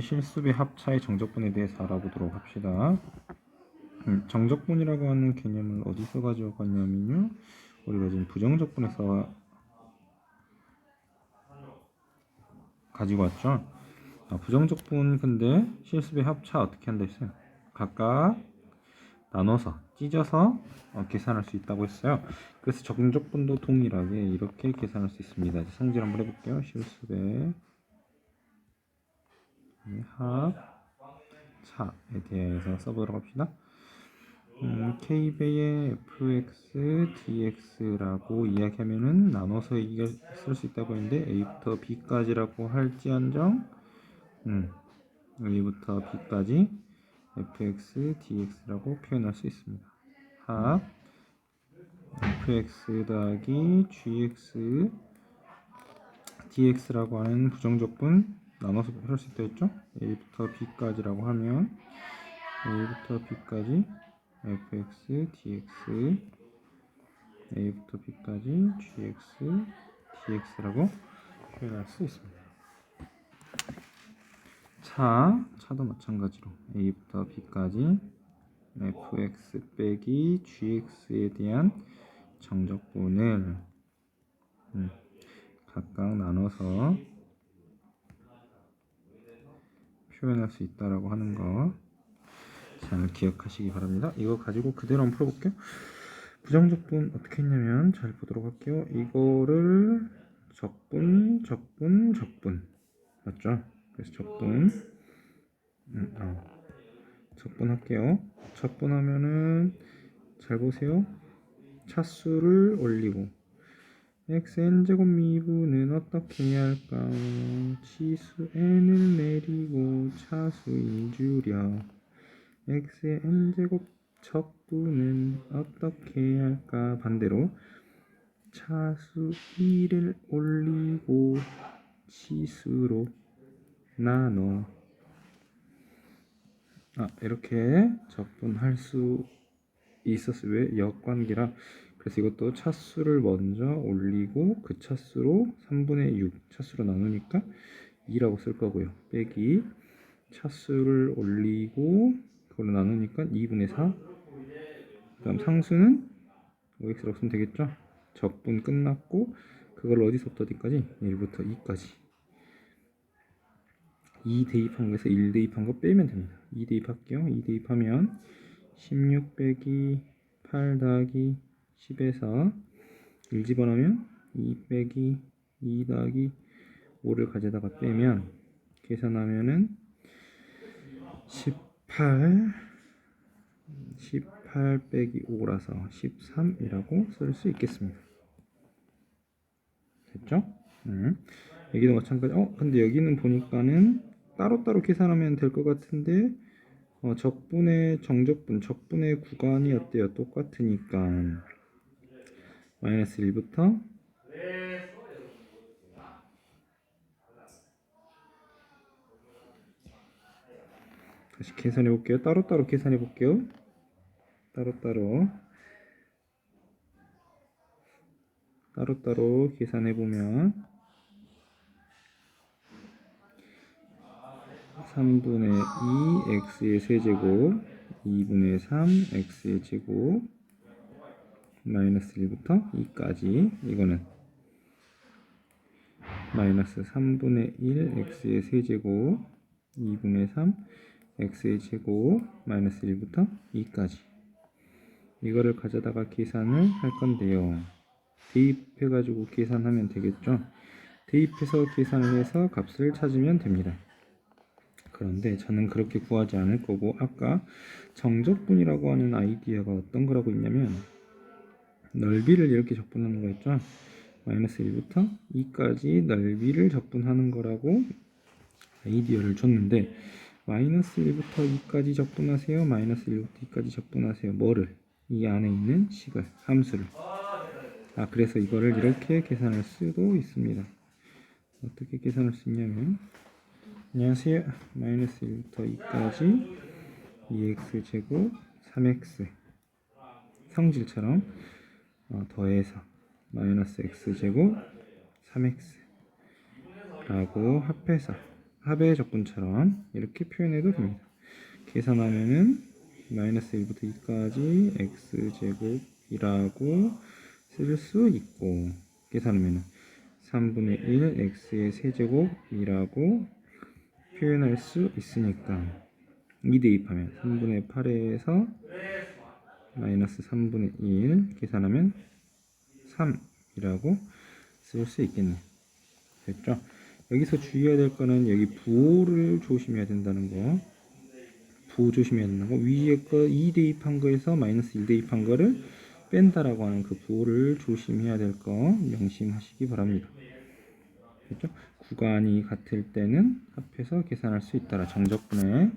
실수배 합차의 정적분에 대해서 알아보도록 합시다. 정적분이라고 하는 개념을 어디서 가져왔냐면요, 우리가 지금 부정적분에서 가지고 왔죠. 부정적분 근데 실수배 합차 어떻게 한다 했어요? 각각 나눠서 찢어서 계산할 수 있다고 했어요. 그래서 정적분도 동일하게 이렇게 계산할 수 있습니다. 성질 한번 해볼게요. 실수배 합차에 대해서 써보도록 합시다. k배의 fx dx라고 이야기하면은 나눠서 쓸 수 있다고 했는데 a부터 b까지라고 할지언정 a부터 b까지 fx dx라고 표현할 수 있습니다. 합 fx 더하기 gx dx라고 하는 부정적분 나눠서 할 수 있다 했죠. a부터 b까지라고 하면 a부터 b까지 fx dx a부터 b까지 gx dx라고 표현할 수 있습니다. 차도 마찬가지로 a부터 b까지 fx 빼기 gx에 대한 정적분을 각각 나눠서 표현할 수 있다라고 하는 거 잘 기억하시기 바랍니다. 이거 가지고 그대로 한번 풀어볼게요. 부정적분 어떻게 했냐면 잘 보도록 할게요. 이거를 적분 맞죠? 그래서 적분할게요. 적분하면은 잘 보세요. 차수를 올리고 xn제곱 미분은 어떻게 해야 할까? 치수 n을 내리고 차수 2주려 x의 n제곱 적분은 어떻게 해야 할까? 반대로 차수 1을 올리고 치수로 나눠 이렇게 적분할 수 있었어요. 왜? 역관계라. 그래서 이것도 차수를 먼저 올리고 그 차수로 3분의 6 차수로 나누니까 2라고 쓸 거고요. 빼기 차수를 올리고 그걸로 나누니까 2분의 4. 그 다음 상수는 5x라고 쓰면 되겠죠. 적분 끝났고 그걸 어디서부터 어디까지? 1부터 2까지 2 대입한 거에서 1 대입한 거 빼면 됩니다. 2 대입할게요. 2 대입하면 16 빼기 8 더하기 10에서 1 집어넣으면 2 빼기 2 더하기 5를 가져다가 빼면 계산하면은 18 빼기 5라서 13이라고 쓸 수 있겠습니다. 됐죠? 여기도 마찬가지. 근데 여기는 보니까는 따로따로 계산하면 될 것 같은데 적분의 정적분, 적분의 구간이 어때요? 똑같으니까 마이너스 1부터 다시 계산해 볼게요. 따로따로 계산해 볼게요. 따로따로 계산해 보면 3분의 2 x의 세제곱 2분의 3 x의 제곱 마이너스 1부터 2까지 이거는 마이너스 3분의 1 x의 세제곱 2분의 3 x의 제곱 마이너스 1부터 2까지 이거를 가져다가 계산을 할 건데요. 대입해 가지고 계산하면 되겠죠. 대입해서 계산을 해서 값을 찾으면 됩니다. 그런데 저는 그렇게 구하지 않을 거고 아까 정적분이라고 하는 아이디어가 어떤 거라고 했냐면 넓이를 이렇게 적분하는 거였죠. 마이너스 1부터 2까지 넓이를 적분하는 거라고 아이디어를 줬는데 마이너스 1부터 2까지 적분하세요. 마이너스 1부터 2까지 적분하세요. 뭐를? 이 안에 있는 식을, 함수를. 그래서 이거를 이렇게 계산할 수도 있습니다. 어떻게 계산할 수 있냐면 안녕하세요. 마이너스 1부터 2까지 2x 제곱 3x 성질처럼 더해서 마이너스 x 제곱 3x 라고 합해서 합의 적분처럼 이렇게 표현해도 됩니다. 계산하면은 마이너스 1부터 2까지 x제곱이라고 쓸 수 있고, 계산하면은 3분의 1 x의 세제곱이라고 표현할 수 있으니까 2 대입하면 3분의 8에서 마이너스 3분의 1 계산하면 3이라고 쓸 수 있겠네. 됐죠? 여기서 주의해야 될 거는 여기 부호를 조심해야 된다는 거. 부호 조심해야 된다는 거. 위에 거 2 대입한 거에서 마이너스 1 대입한 거를 뺀다라고 하는 그 부호를 조심해야 될 거 명심하시기 바랍니다. 됐죠? 구간이 같을 때는 합해서 계산할 수 있다라 정적분의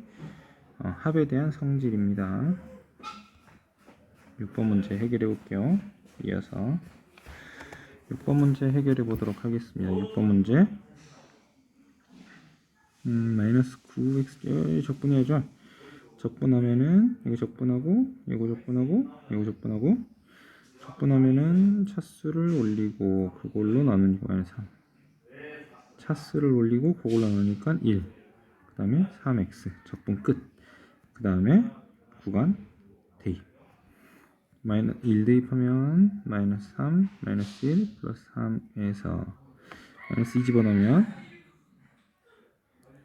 합에 대한 성질입니다. 6번 문제 해결해 볼게요. 이어서 6번 문제 해결해 보도록 하겠습니다. 6번 문제 마이너스 9x 적분해야죠. 적분하면은 여기 적분하고 이거 적분하고 이거 적분하고 적분하면은 차수를 올리고 그걸로 나누니까 마이너스 3 차수를 올리고 그걸로 나누니까 1 그 다음에 3x 적분 끝 그 다음에 구간 대입 1 대입하면 마이너스 3 마이너스 1 플러스 3에서 마이너스 2 집어넣으면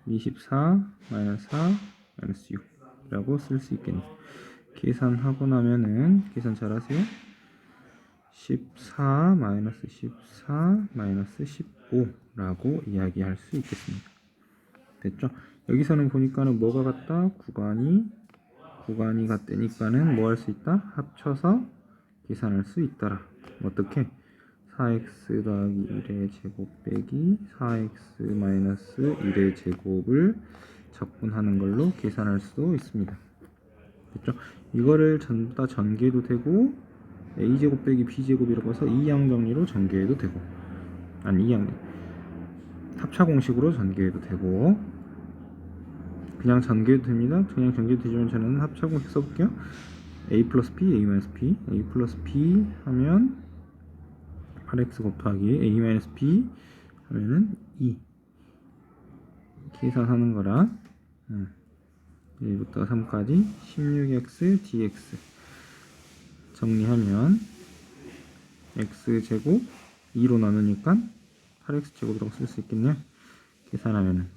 24 마이너스 4 마이너스 6이라고 쓸 수 있겠네. 계산하고 나면은 계산 잘하세요. 14 마이너스 14 마이너스 15라고 이야기할 수 있겠습니다. 됐죠? 여기서는 보니까는 뭐가 같다? 구간이 같다니까는 뭐 할 수 있다? 합쳐서 계산할 수 있더라. 어떻게? 4x 더하기 1의 제곱 빼기 4x 마이너스 1의 제곱을 적분하는 걸로 계산할 수도 있습니다. 됐죠? 이거를 전부 다 전개해도 되고 a제곱 빼기 b제곱이라고 해서 이항 정리로 전개해도 되고, 아니 이항 합차 공식으로 전개해도 되고 그냥 전개해도 됩니다. 그냥 전개해도 되지만 저는 합차 공식 써볼게요. a 플러스 b, a 마이너스 b, a 플러스 b 하면 8x 곱하기 a 마이너스 b 하면은 2 계산하는 거라 1부터 3까지 16x dx 정리하면 x제곱 2로 나누니까 8x제곱이라고 쓸 수 있겠네요. 계산하면은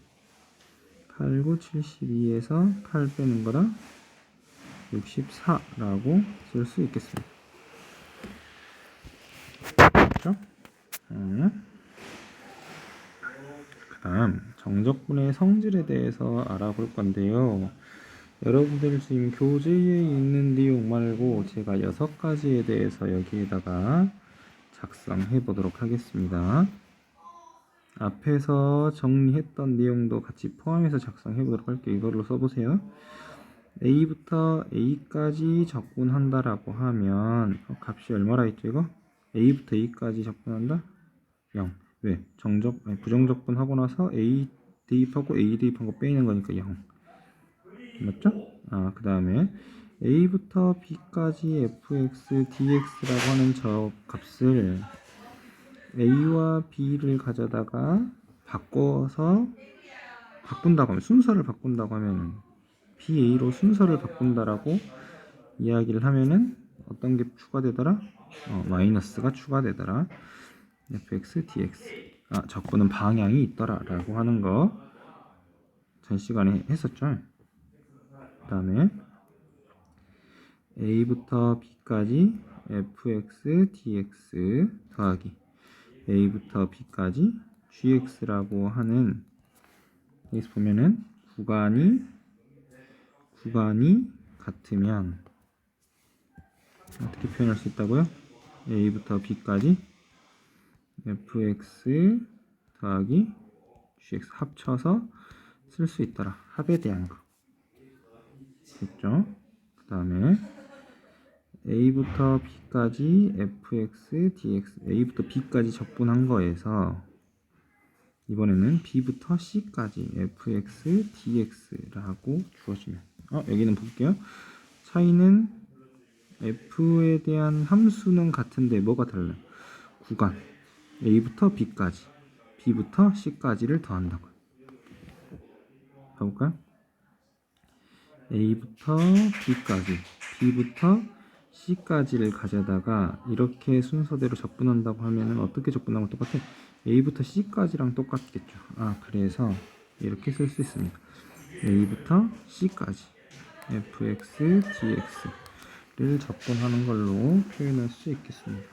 8, 9, 72에서 8 빼는 거라 64라고 쓸 수 있겠습니다. 그렇죠? 그 다음 정적분의 성질에 대해서 알아볼 건데요. 여러분들 지금 교재에 있는 내용 말고 제가 6가지에 대해서 여기에다가 작성해 보도록 하겠습니다. 앞에서 정리했던 내용도 같이 포함해서 작성해 보도록 할게요. 이걸로 써보세요. a부터 a까지 적분한다라고 하면 값이 얼마라 했죠 이거? a부터 a까지 적분한다? 0. 왜? 부정적분 하고 나서 a 대입하고 a 대입한 거 빼는 거니까 0. 맞죠? 그 다음에 a부터 b까지 fx dx라고 하는 저 값을 a와 b를 가져다가 바꾼다고 하면 순서를 바꾼다고 하면은 ba로 순서를 바꾼다라고 이야기를 하면은 어떤 게 추가되더라? 마이너스가 추가되더라. fx dx 적분은 방향이 있더라 라고 하는 거 전 시간에 했었죠. 그 다음에 a부터 b까지 fx dx 더하기 a부터 b까지 gx라고 하는, 여기서 보면은 구간이 같으면 어떻게 표현할 수 있다고요? a부터 b까지 fx 더하기 gx 합쳐서 쓸 수 있더라. 합에 대한 거 됐죠? 그 다음에 a부터 b까지 fx dx, a부터 b까지 적분한 거에서 이번에는 b부터 c까지 fx dx라고 주어지면 여기는 볼게요. 차이는 f에 대한 함수는 같은데 뭐가 달라요? 구간 a부터 b까지 b부터 c까지를 더한다고. 가볼까요? A부터 B까지, B부터 C까지를 가져다가 이렇게 순서대로 적분한다고 하면은 어떻게 적분하면 똑같아? A부터 C까지랑 똑같겠죠. 그래서 이렇게 쓸 수 있습니다. A부터 C까지 fx, dx를 적분하는 걸로 표현할 수 있겠습니다.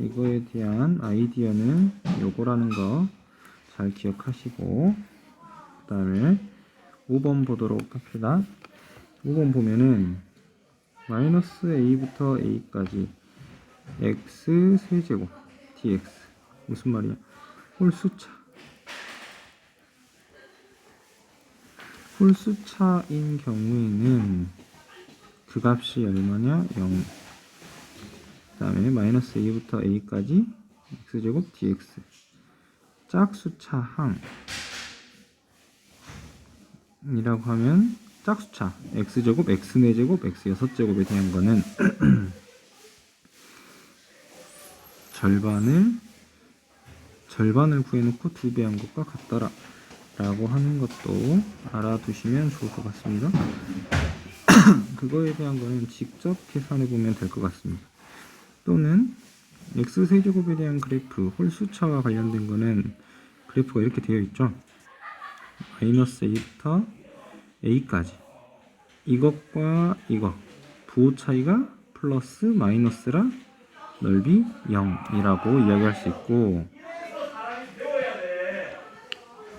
이거에 대한 아이디어는 요거라는 거 잘 기억하시고, 그 다음에 5번 보도록 합시다. 5번 보면은 마이너스 a부터 a까지 x 세제곱 dx 무슨 말이야? 홀수차인 경우에는 그 값이 얼마냐? 0. 그 다음에 마이너스 a부터 a까지 x제곱 dx. 짝수차 항이라고 하면 짝수차 x제곱, x4제곱, x6제곱에 대한 거는 절반을 구해놓고 2배 한 것과 같더라 라고 하는 것도 알아두시면 좋을 것 같습니다. 그거에 대한 거는 직접 계산해 보면 될 것 같습니다. 또는 x세제곱에 대한 그래프, 홀수차와 관련된 거는 그래프가 이렇게 되어 있죠. 마이너스 a부터 a까지 이것과 이거 부호 차이가 플러스 마이너스라 넓이 0이라고 이야기할 수 있고,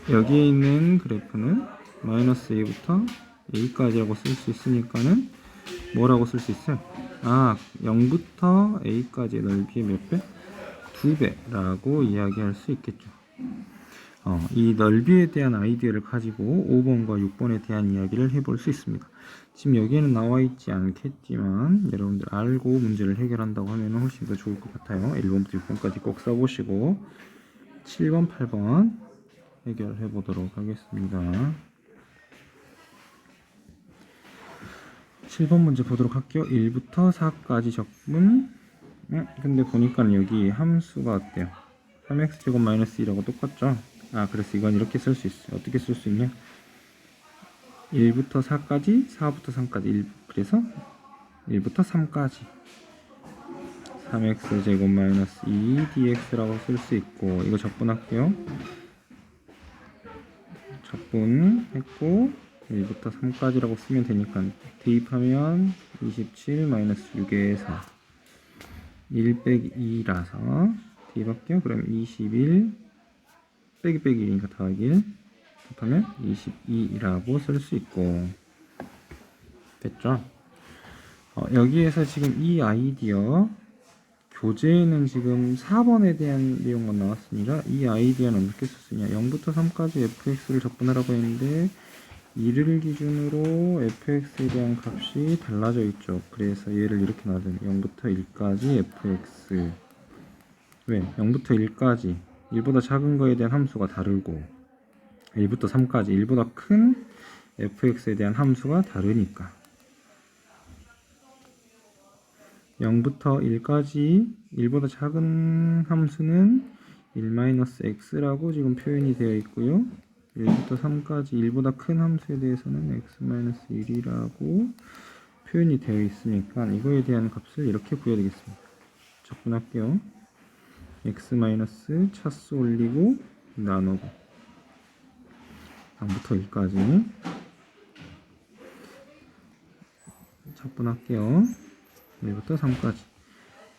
여기에 있는 그래프는 마이너스 a부터 a까지라고 쓸 수 있으니까는 뭐라고 쓸 수 있어요? 0부터 a까지의 넓이의 몇 배? 2배라고 이야기할 수 있겠죠. 이 넓이에 대한 아이디어를 가지고 5번과 6번에 대한 이야기를 해볼 수 있습니다. 지금 여기에는 나와 있지 않겠지만 여러분들 알고 문제를 해결한다고 하면 훨씬 더 좋을 것 같아요. 1번부터 6번까지 꼭 써보시고 7번, 8번 해결해 보도록 하겠습니다. 7번 문제 보도록 할게요. 1부터 4까지 적분. 근데 보니까 여기 함수가 어때요? 3x제곱 마이너스 2라고 똑같죠? 그래서 이건 이렇게 쓸 수 있어요. 어떻게 쓸 수 있냐? 1부터 4까지, 4부터 3까지. 그래서 1부터 3까지 3x제곱 마이너스 2 dx라고 쓸 수 있고, 이거 적분할게요. 적분했고 1부터 3까지라고 쓰면 되니까 대입하면 27 마이너스 6의 4 1 빼기 2라서 대입할게요. 그럼 21 빼기 1이니까 더하기 1 곱하면 22라고 쓸 수 있고, 됐죠? 여기에서 지금 이 아이디어 교재에는 지금 4번에 대한 내용만 나왔으니까 이 아이디어는 어떻게 쓸 수 있냐? 0부터 3까지 fx를 적분하라고 했는데 2를 기준으로 fx에 대한 값이 달라져 있죠. 그래서 얘를 이렇게 놔두면 0부터 1까지 fx. 왜? 0부터 1까지 1보다 작은 거에 대한 함수가 다르고 1부터 3까지 1보다 큰 fx에 대한 함수가 다르니까 0부터 1까지 1보다 작은 함수는 1-x라고 지금 표현이 되어 있고요. 1부터 3까지 1보다 큰 함수에 대해서는 x-1이라고 표현이 되어 있으니까 이거에 대한 값을 이렇게 구해야 되겠습니다. 적분할게요. x- 차수 올리고 나누고 0부터 1까지 적분할게요. 1부터 3까지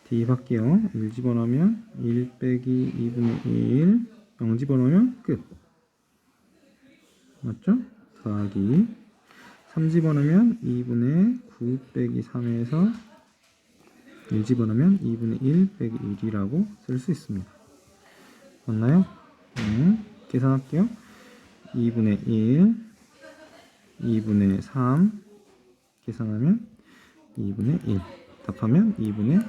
대입할게요. 1 집어넣으면 1 빼기 2분의 1 0 집어넣으면 끝. 맞죠? 더하기 3 집어넣으면 2분의 9 빼기 3에서 1 집어넣으면 2분의 1 빼기 1이라고 쓸 수 있습니다. 맞나요? 계산할게요. 2분의 1 2분의 3 계산하면 2분의 1 답하면 2분의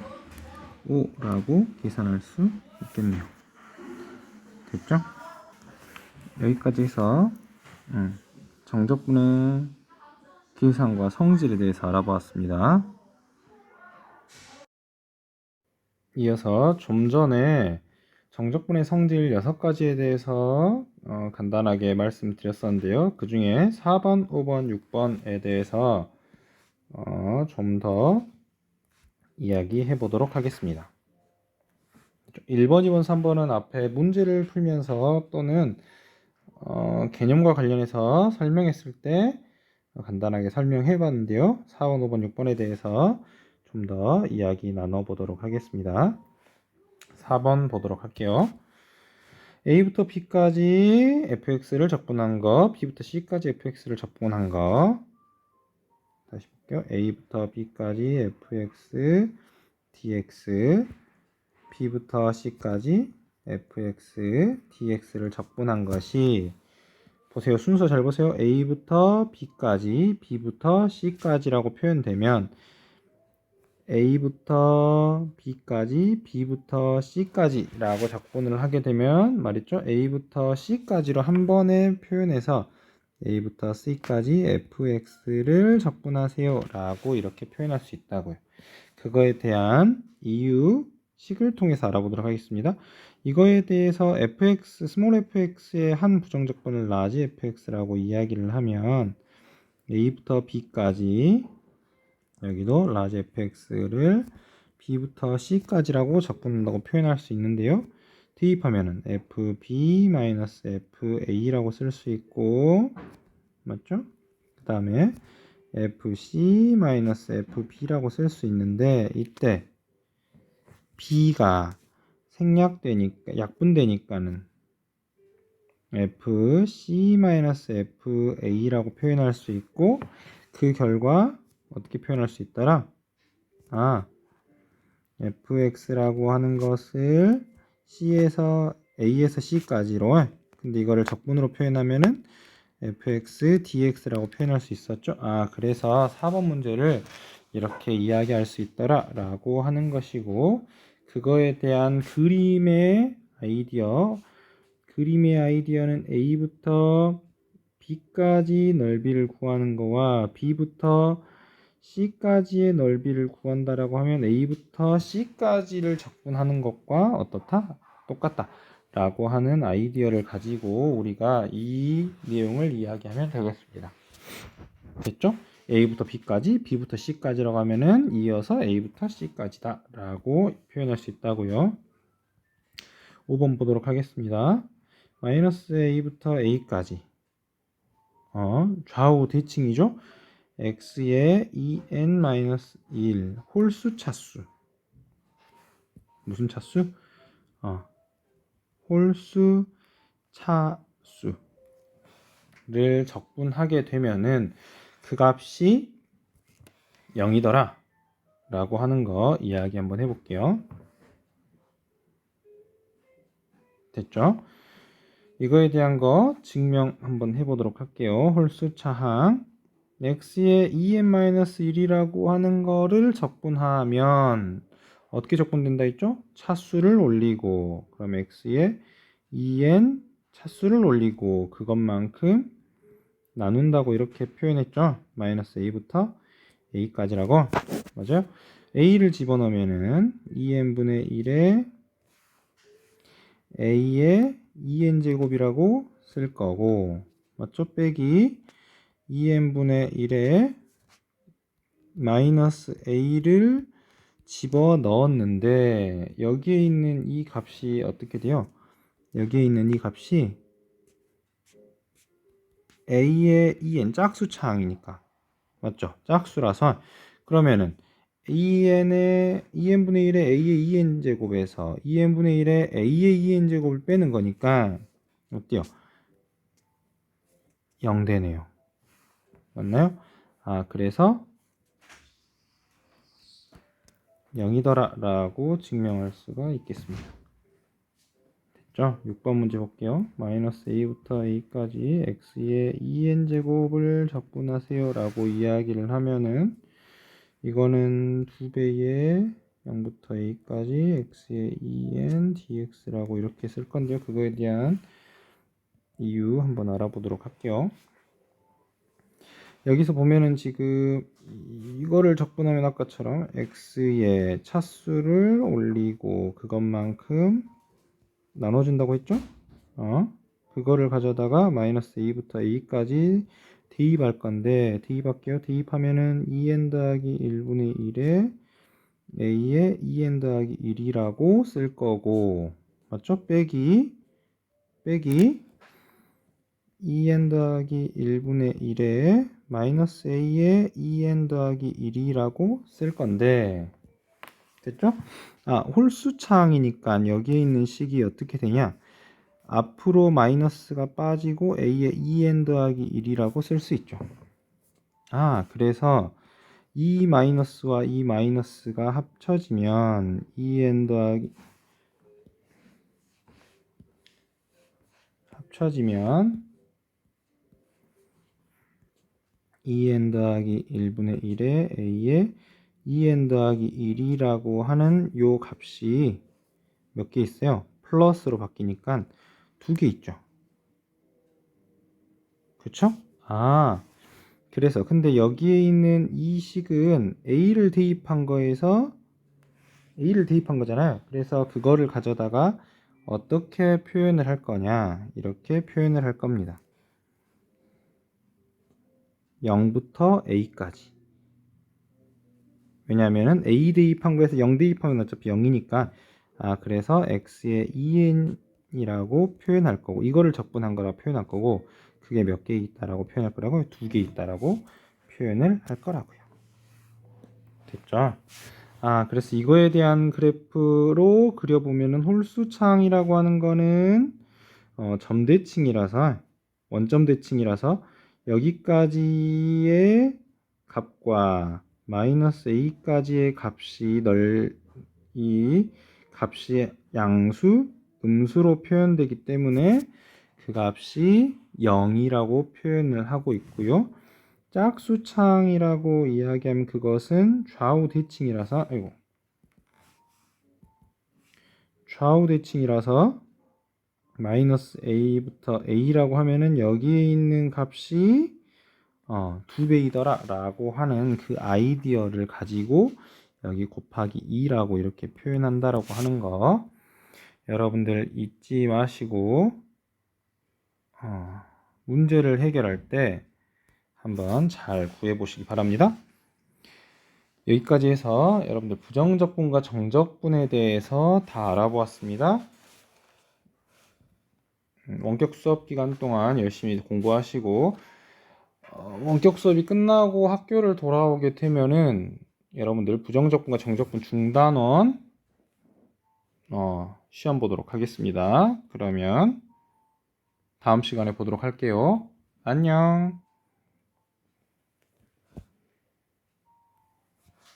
5라고 계산할 수 있겠네요. 됐죠? 여기까지 해서 정적분의 계산과 성질에 대해서 알아보았습니다. 이어서 좀 전에 정적분의 성질 6가지에 대해서 간단하게 말씀드렸었는데요. 그 중에 4번, 5번, 6번에 대해서 좀 더 이야기해 보도록 하겠습니다. 1번, 2번, 3번은 앞에 문제를 풀면서 또는 개념과 관련해서 설명했을 때 간단하게 설명해 봤는데요. 4번, 5번, 6번에 대해서 좀 더 이야기 나눠 보도록 하겠습니다. 4번 보도록 할게요. A부터 B까지 fx를 적분한 거, B부터 C까지 fx를 적분한 거. 다시 볼게요. A부터 B까지 fx dx, B부터 C까지 fx dx를 적분한 것이, 보세요. 순서 잘 보세요. A부터 B까지, B부터 C까지라고 표현되면 A부터 B까지, B부터 C까지라고 적분을 하게 되면 말이죠. A부터 C까지로 한 번에 표현해서 A부터 C까지 fx를 적분하세요 라고 이렇게 표현할 수 있다고요. 그거에 대한 이유식을 통해서 알아보도록 하겠습니다. 이거에 대해서 fx, 스몰 fx의 한 부정적분을 라지 fx라고 이야기를 하면 A부터 B까지, 여기도 라지 fx를 b부터 c까지라고 적분한다고 표현할 수 있는데요. 대입하면은 fb-fa라고 쓸 수 있고, 맞죠? 그 다음에 fc-fb라고 쓸 수 있는데, 이때 b가 생략되니까, 약분되니까는 fc-fa라고 표현할 수 있고, 그 결과 어떻게 표현할 수 있더라? fx라고 하는 것을 A에서 C까지로, 근데 이거를 적분으로 표현하면은 fx dx라고 표현할 수 있었죠. 그래서 4번 문제를 이렇게 이야기할 수 있더라 라고 하는 것이고, 그거에 대한 그림의 아이디어는 A부터 B까지 넓이를 구하는 거와 B부터 C까지의 넓이를 구한다라고 하면 A부터 C까지를 적분하는 것과 어떻다? 똑같다 라고 하는 아이디어를 가지고 우리가 이 내용을 이야기하면 되겠습니다. 됐죠? A부터 B까지, B부터 C까지라고 하면은 이어서 A부터 C까지다 라고 표현할 수 있다고요. 5번 보도록 하겠습니다. 마이너스 A부터 A까지, 좌우 대칭이죠? x의 2n-1 홀수 차수. 무슨 차수? 홀수 차수를 적분하게 되면은 그 값이 0이더라 라고 하는 거 이야기 한번 해볼게요. 됐죠? 이거에 대한 거 증명 한번 해보도록 할게요. 홀수 차항 x의 2n-1이라고 하는 거를 적분하면 어떻게 적분된다 했죠? 차수를 올리고, 그럼 x의 2n 차수를 올리고 그것만큼 나눈다고 이렇게 표현했죠. 마이너스 a부터 a까지라고. 맞아요? a를 집어넣으면은 2n분의 1에 a의 2n 제곱이라고 쓸 거고, 맞죠? 빼기 2n분의 1에 마이너스 a를 집어 넣었는데 여기에 있는 이 값이 어떻게 돼요? 여기에 있는 이 값이 a의 2n 짝수 차항이니까, 맞죠? 짝수라서 그러면은 2n분의 1의 a의 2n 제곱에서 2n분의 1의 a의 2n 제곱을 빼는 거니까 어때요? 0 되네요. 맞나요? 그래서 0이더라 라고 증명할 수가 있겠습니다. 됐죠? 6번 문제 볼게요. 마이너스 a부터 a까지 x의 2n제곱을 적분하세요 라고 이야기를 하면은 이거는 2배의 0부터 a까지 x의 2n dx라고 이렇게 쓸 건데요. 그거에 대한 이유 한번 알아보도록 할게요. 여기서 보면은 지금 이거를 적분하면 아까처럼 x의 차수를 올리고 그것만큼 나눠준다고 했죠? 그거를 가져다가 마이너스 a부터 a까지 대입할 건데, 대입할게요. 대입하면은 2n 더하기 1분의 1에 a에 2n 더하기 1이라고 쓸 거고, 맞죠? 빼기 2n 더하기 1분의 1에 마이너스 a에 2n 더하기 1이라고 쓸 건데, 됐죠? 홀수차항이니까 여기에 있는 식이 어떻게 되냐? 앞으로 마이너스가 빠지고 a에 2n 더하기 1이라고 쓸 수 있죠. 그래서 이 마이너스와 이 마이너스가 합쳐지면 2n 더하기 합쳐지면 2n 더하기 1분의 1에 a에 2n 더하기 1이라고 하는 요 값이 몇 개 있어요? 플러스로 바뀌니까 2개 있죠. 그쵸? 그래서 근데 여기에 있는 이 식은 a를 대입한 거잖아요. 그래서 그거를 가져다가 어떻게 표현을 할 거냐, 이렇게 표현을 할 겁니다. 0부터 a까지. 왜냐면은 a 대입한 거에서 0 대입하면 어차피 0이니까, 그래서 x에 2n이라고 표현할 거고, 이거를 적분한 거라고 표현할 거고, 그게 몇 개 있다라고 표현할 거라고, 2개 있다라고 표현을 할 거라고요. 됐죠? 그래서 이거에 대한 그래프로 그려보면은 홀수차항이라고 하는 거는 점대칭이라서, 원점대칭이라서 여기까지의 값과 마이너스 a까지의 이 값이 양수, 음수로 표현되기 때문에 그 값이 0이라고 표현을 하고 있고요. 짝수창이라고 이야기하면 그것은 좌우대칭이라서 마이너스 a부터 a라고 하면은 여기에 있는 값이 2배이더라 라고 하는 그 아이디어를 가지고 여기 곱하기 2라고 이렇게 표현한다라고 하는 거 여러분들 잊지 마시고 문제를 해결할 때 한번 잘 구해 보시기 바랍니다. 여기까지 해서 여러분들 부정적분과 정적분에 대해서 다 알아보았습니다. 원격 수업 기간 동안 열심히 공부하시고 원격 수업이 끝나고 학교를 돌아오게 되면은 여러분들 부정적분과 정적분 중단원 시험 보도록 하겠습니다. 그러면 다음 시간에 보도록 할게요. 안녕.